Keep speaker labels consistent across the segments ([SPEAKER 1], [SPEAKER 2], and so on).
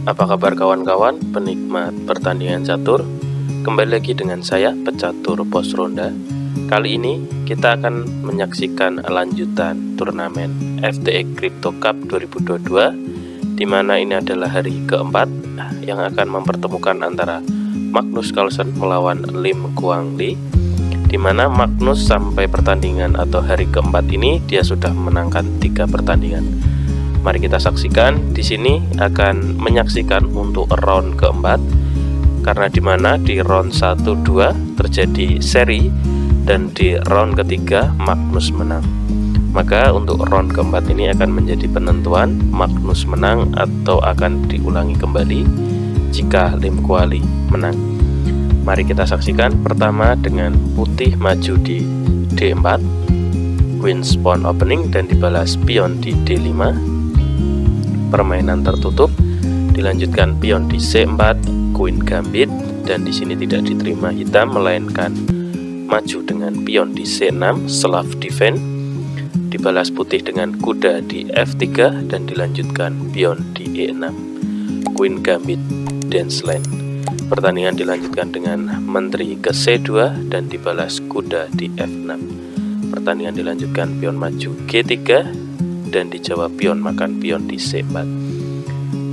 [SPEAKER 1] Apa kabar kawan-kawan penikmat pertandingan catur? Kembali lagi dengan saya, pecatur pos ronda. Kali ini kita akan menyaksikan lanjutan turnamen FTX Crypto Cup 2022, di mana ini adalah hari keempat yang akan mempertemukan antara Magnus Carlsen melawan Lim Kuang Lee, di mana Magnus sampai pertandingan atau hari keempat ini dia sudah memenangkan 3 pertandingan. Mari kita saksikan. Di sini akan menyaksikan untuk round keempat, karena dimana di round 1-2 terjadi seri dan di round ketiga Magnus menang. Maka untuk round keempat ini akan menjadi penentuan Magnus menang atau akan diulangi kembali jika Lim Kuang Lee menang. Mari kita saksikan. Pertama dengan putih maju di D4, Queen Pawn opening dan dibalas pion di D5. Permainan tertutup, dilanjutkan pion di C4, Queen Gambit, dan di sini tidak diterima hitam melainkan maju dengan pion di C6, Slav Defense, dibalas putih dengan kuda di F3 dan dilanjutkan pion di E6, Queen Gambit, Dance Line. Pertandingan dilanjutkan dengan menteri ke C2 dan dibalas kuda di F6. Pertandingan dilanjutkan pion maju G3 dan dijawab pion makan pion di C4.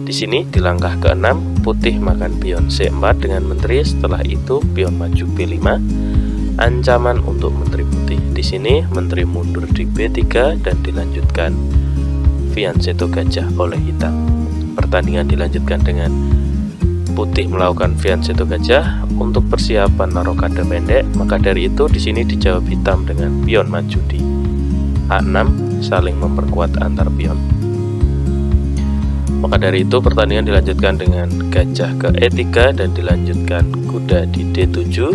[SPEAKER 1] Di sini di langkah ke-6 putih makan pion C4 dengan menteri, setelah itu pion maju B5, ancaman untuk menteri putih. Di sini menteri mundur di B3 dan dilanjutkan fianchetto gajah oleh hitam. Pertandingan dilanjutkan dengan putih melakukan fianchetto gajah untuk persiapan rokade pendek, maka dari itu di sini dijawab hitam dengan pion maju di A6, saling memperkuat antar pion. Maka dari itu pertandingan dilanjutkan dengan gajah ke E3 dan dilanjutkan kuda di D7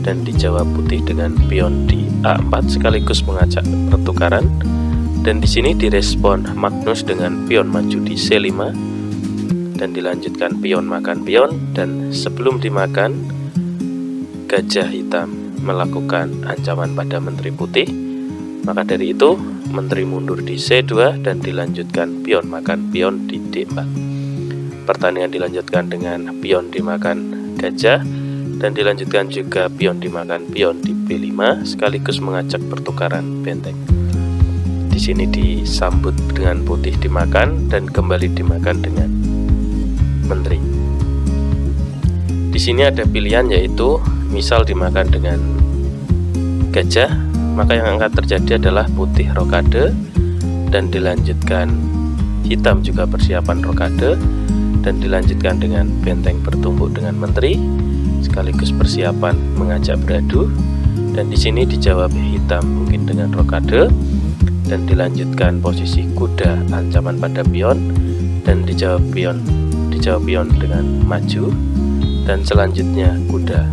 [SPEAKER 1] dan dijawab putih dengan pion di A4 sekaligus mengajak pertukaran. Dan di sini direspon Magnus dengan pion maju di C5 dan dilanjutkan pion makan pion, dan sebelum dimakan gajah hitam melakukan ancaman pada menteri putih. Maka dari itu menteri mundur di C2 dan dilanjutkan pion makan pion di D4. Pertandingan dilanjutkan dengan pion dimakan gajah dan dilanjutkan juga pion dimakan pion di B5 sekaligus mengajak pertukaran benteng. Di sini disambut dengan putih dimakan dan kembali dimakan dengan menteri. Di sini ada pilihan, yaitu misal dimakan dengan gajah, maka yang akan terjadi adalah putih rokade dan dilanjutkan hitam juga persiapan rokade dan dilanjutkan dengan benteng bertumbuk dengan menteri sekaligus persiapan mengajak beradu, dan di sini dijawab hitam mungkin dengan rokade dan dilanjutkan posisi kuda ancaman pada pion dan dijawab pion dengan maju dan selanjutnya kuda.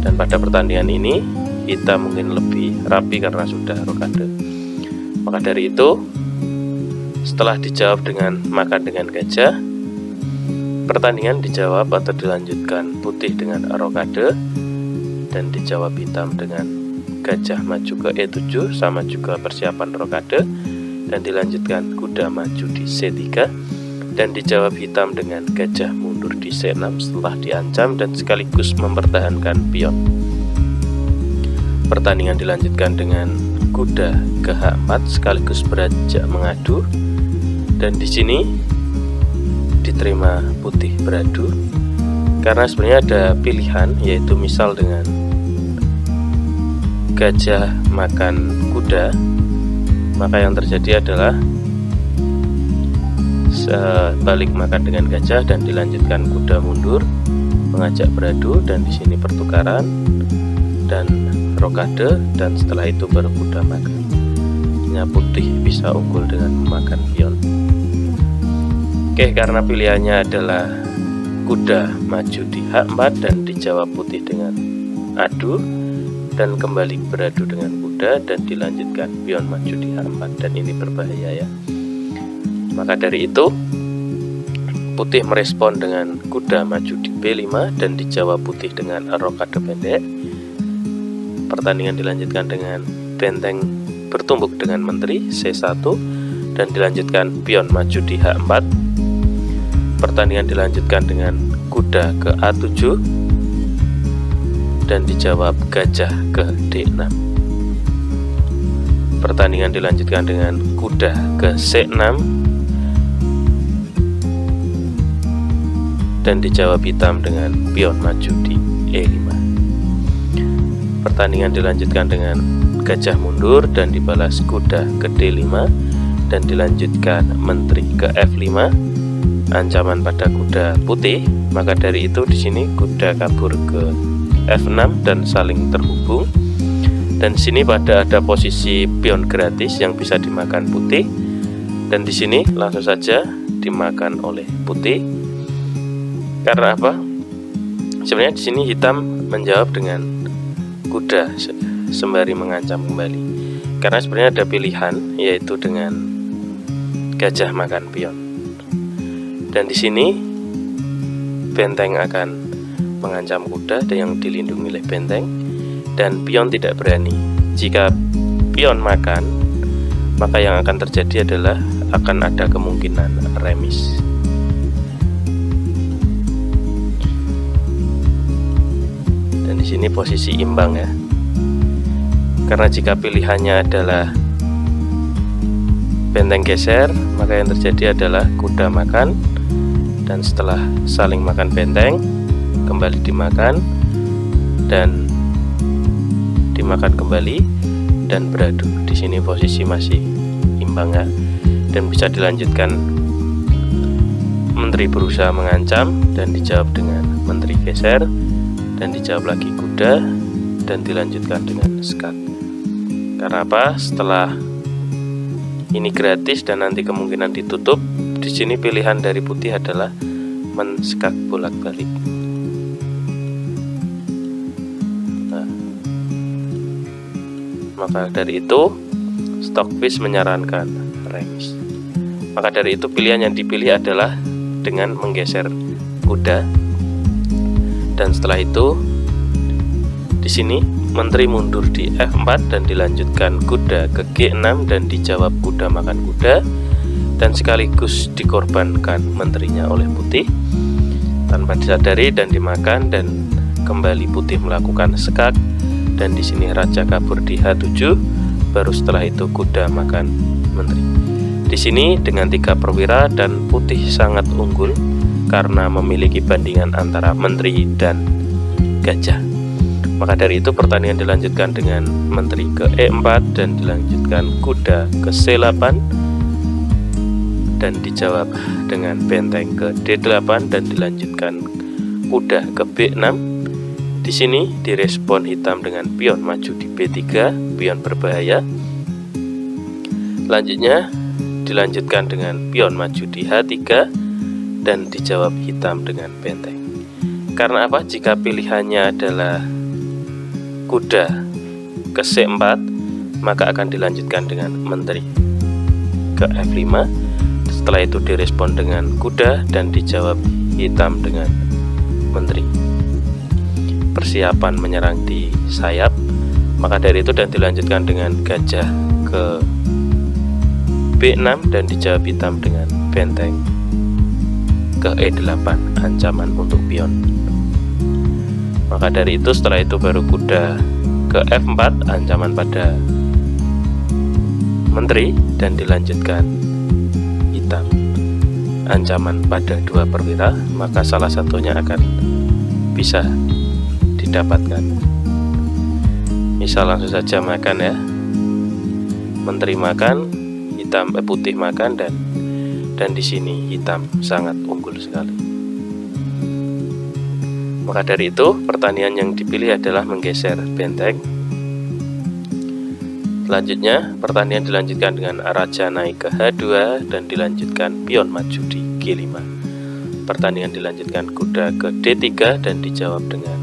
[SPEAKER 1] Dan pada pertandingan ini hitam mungkin lebih rapi karena sudah rokade. Maka dari itu setelah dijawab dengan makan dengan gajah, pertandingan dijawab atau dilanjutkan putih dengan rokade dan dijawab hitam dengan gajah maju ke E7 sama juga persiapan rokade dan dilanjutkan kuda maju di C3 dan dijawab hitam dengan gajah mundur di C6 setelah diancam dan sekaligus mempertahankan pion. Pertandingan dilanjutkan dengan kuda ke H4 sekaligus beranjak mengadu, dan di sini diterima putih beradu karena sebenarnya ada pilihan, yaitu misal dengan gajah makan kuda, maka yang terjadi adalah sebalik makan dengan gajah dan dilanjutkan kuda mundur mengajak beradu, dan di sini pertukaran dan rokade, dan setelah itu baru kuda makan. Artinya putih bisa unggul dengan memakan pion. Oke, karena pilihannya adalah kuda maju di H4 dan dijawab putih dengan adu dan kembali beradu dengan kuda dan dilanjutkan pion maju di H4, dan ini berbahaya ya. Maka dari itu putih merespon dengan kuda maju di B5 dan dijawab putih dengan rokade pendek. Pertandingan dilanjutkan dengan benteng bertumbuk dengan menteri C1 dan dilanjutkan pion maju di H4. pertandingan dilanjutkan dengan kuda ke A7 dan dijawab gajah ke D6. Pertandingan dilanjutkan dengan kuda ke C6 dan dijawab hitam dengan pion maju di E5. Pertandingan dilanjutkan dengan gajah mundur dan dibalas kuda ke D5 dan dilanjutkan menteri ke F5, ancaman pada kuda putih. Maka dari itu di sini kuda kabur ke F6 dan saling terhubung. Dan di sini pada ada posisi pion gratis yang bisa dimakan putih, dan di sini langsung saja dimakan oleh putih. Karena apa? Sebenarnya di sini hitam menjawab dengan kuda sembari mengancam kembali. Karena sebenarnya ada pilihan, yaitu dengan gajah makan pion. Dan di sini benteng akan mengancam kuda yang dilindungi oleh benteng, dan pion tidak berani. Jika pion makan, maka yang akan terjadi adalah akan ada kemungkinan remis. Dan di sini posisi imbang ya. Karena jika pilihannya adalah benteng geser, maka yang terjadi adalah kuda makan, dan setelah saling makan benteng kembali dimakan dan dimakan kembali dan beradu. Di sini posisi masih imbang ya, dan bisa dilanjutkan menteri berusaha mengancam dan dijawab dengan menteri geser, dan dijawab lagi kuda dan dilanjutkan dengan skat. Karena apa? Setelah ini gratis dan nanti kemungkinan ditutup, di sini pilihan dari putih adalah men-skat bolak-balik. Maka dari itu Stockfish menyarankan remis. Maka dari itu pilihan yang dipilih adalah dengan menggeser kuda. Dan setelah itu di sini menteri mundur di F4 dan dilanjutkan kuda ke G6 dan dijawab kuda makan kuda, dan sekaligus dikorbankan menterinya oleh putih tanpa disadari dan dimakan, dan kembali putih melakukan skak. Dan di sini raja kabur di H7, baru setelah itu kuda makan menteri. Di sini dengan 3 perwira dan putih sangat unggul karena memiliki bandingan antara menteri dan gajah. Maka dari itu pertandingan dilanjutkan dengan menteri ke E4 dan dilanjutkan kuda ke C8 dan dijawab dengan benteng ke D8 dan dilanjutkan kuda ke B6. Di sini direspon hitam dengan pion maju di B3, pion berbahaya. Selanjutnya dilanjutkan dengan pion maju di H3 dan dijawab hitam dengan benteng. Karena apa? Jika pilihannya adalah kuda ke C4, maka akan dilanjutkan dengan menteri ke F5. Setelah itu direspon dengan kuda dan dijawab hitam dengan menteri. Persiapan menyerang di sayap. Maka dari itu dan dilanjutkan dengan gajah ke B6 dan dijawab hitam dengan benteng ke E8, ancaman untuk pion. Maka dari itu setelah itu baru kuda ke F4, ancaman pada menteri, dan dilanjutkan hitam, ancaman pada 2 perwira. Maka salah satunya akan bisa didapatkan. Misal langsung saja makan ya, menteri makan, hitam putih makan, dan di sini hitam sangat unggul sekali. Maka dari itu pertandingan yang dipilih adalah menggeser benteng. Selanjutnya pertandingan dilanjutkan dengan raja naik ke H2 dan dilanjutkan pion maju di G5. Pertandingan dilanjutkan kuda ke D3 dan dijawab dengan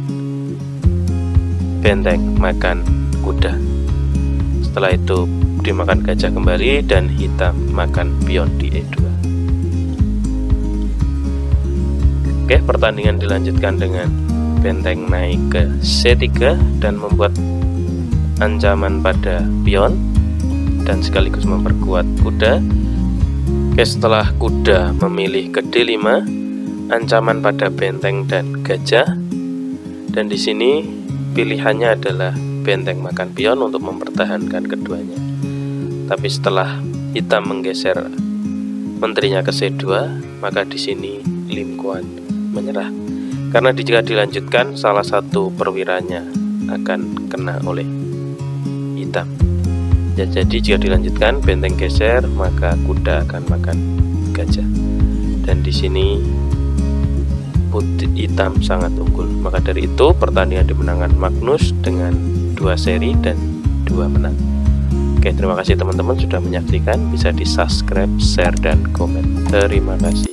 [SPEAKER 1] benteng makan kuda. Setelah itu dimakan gajah kembali dan hitam makan pion di E2. Oke, pertandingan dilanjutkan dengan benteng naik ke C3 dan membuat ancaman pada pion dan sekaligus memperkuat kuda. Oke, setelah kuda memilih ke D5 ancaman pada benteng dan gajah. Dan di sini pilihannya adalah benteng makan pion untuk mempertahankan keduanya. Tapi setelah hitam menggeser menterinya ke C2, maka di sini Lim Kuan menyerah. Karena jika dilanjutkan, salah satu perwiranya akan kena oleh hitam. Ya, jadi jika dilanjutkan benteng geser, maka kuda akan makan gajah. Dan di sini putih hitam sangat unggul. Maka dari itu pertandingan dimenangkan Magnus dengan 2 seri dan 2 menang. Oke, terima kasih teman-teman sudah menyaksikan. Bisa di subscribe, share, dan komen. Terima kasih.